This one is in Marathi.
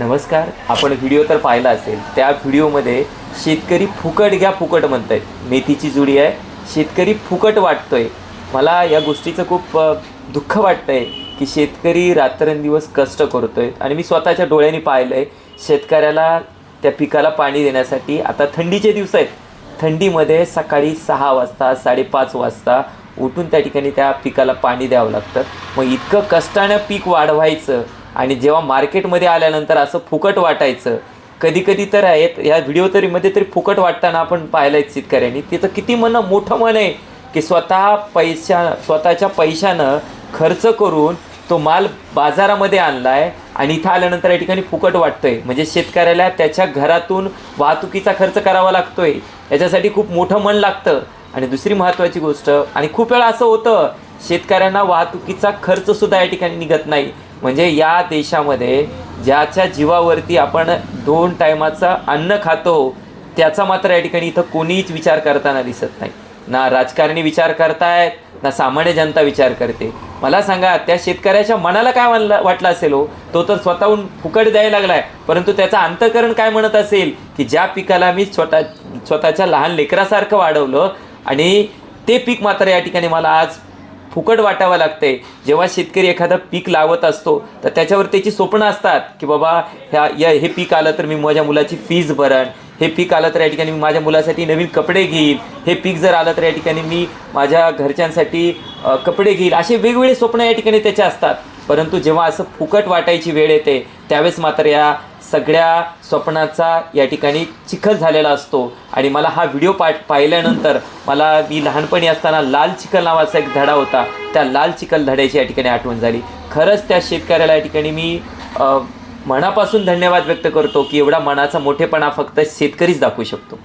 नमस्कार. आपण व्हिडिओ तर पाहिला असेल. त्या व्हिडिओमध्ये शेतकरी फुकट घ्या फुकट म्हणत आहेत. मेथीची जुडी आहे, शेतकरी फुकट वाटतोय. मला या गोष्टीचं खूप दुःख वाटतं आहे की शेतकरी रात्रंदिवस कष्ट करतोय आणि मी स्वतःच्या डोळ्यांनी पाहिलं आहे. शेतकऱ्याला त्या पिकाला पाणी देण्यासाठी आता थंडीचे दिवस आहेत. थंडीमध्ये सकाळी 6 वाजता 5:30 वाजता उठून त्या ठिकाणी त्या पिकाला पाणी द्यावं लागतं. मग इतकं कष्टानं पीक वाढवायचं आणि जेव्हा मार्केटमध्ये आल्यानंतर असं फुकट वाटायचं. कधी तर आहेत या व्हिडिओ तरी फुकट वाटताना आपण पाहिलं आहे शेतकऱ्यांनी. तिचं किती मोठं मन आहे की स्वतःच्या पैशानं खर्च करून तो माल बाजारामध्ये आणला आहे आणि इथं आल्यानंतर या ठिकाणी फुकट वाटतो आहे. म्हणजे शेतकऱ्याला त्याच्या घरातून वाहतुकीचा खर्च करावा लागतो आहे. याच्यासाठी खूप मोठं मन लागतं. आणि दुसरी महत्त्वाची गोष्ट, आणि खूप वेळा असं होतं शेतकऱ्यांना वाहतुकीचा खर्चसुद्धा या ठिकाणी निघत नाही. म्हणजे या देशामध्ये ज्याच्या जीवावरती आपण 2 टायमाचं अन्न खातो त्याचा मात्र या ठिकाणी इथं कोणीच विचार करताना दिसत नाही. ना राजकारणी विचार करतायत, ना सामान्य जनता विचार करते. मला सांगा त्या शेतकऱ्याच्या मनाला काय वाटलं असेल हो. तो तर स्वतःहून फुकट द्यायला लागला आहे, परंतु त्याचं अंतःकरण काय म्हणत असेल की ज्या पिकाला मी स्वतःच्या लहान लेकरासारखं वाढवलं आणि ते पीक मात्र या ठिकाणी मला आज फुकट वाटावं लागते. जेव्हा शेतकरी एखादं पीक लावत असतो तर त्याच्यावर त्याची स्वप्न असतात की बाबा हे पीक आलं तर मी माझ्या मुलाची फीज भरण, हे पीक आलं तर या ठिकाणी मी माझ्या मुलासाठी नवीन कपडे घेईल, हे पीक जर आलं तर या ठिकाणी मी माझ्या घरच्यांसाठी कपडे घेईल. असे वेगवेगळे स्वप्न या ठिकाणी त्याचे असतात. परंतु जेव्हा असं फुकट वाटायची वेळ येते त्यावेळेस मात्र या सगळ्या स्वप्नाचा या ठिकाणी चिखल झालेला असतो. आणि मला हा व्हिडिओ पाहिल्यानंतर मी लहानपणी असताना लाल चिखल नावाचा एक धडा होता, त्या लाल चिखल धड्याची या ठिकाणी आठवण झाली. खरंच त्या शेतकऱ्याला या ठिकाणी मी मनापासून धन्यवाद व्यक्त करतो की एवढा मनाचा मोठेपणा फक्त शेतकरीच दाखवू शकतो.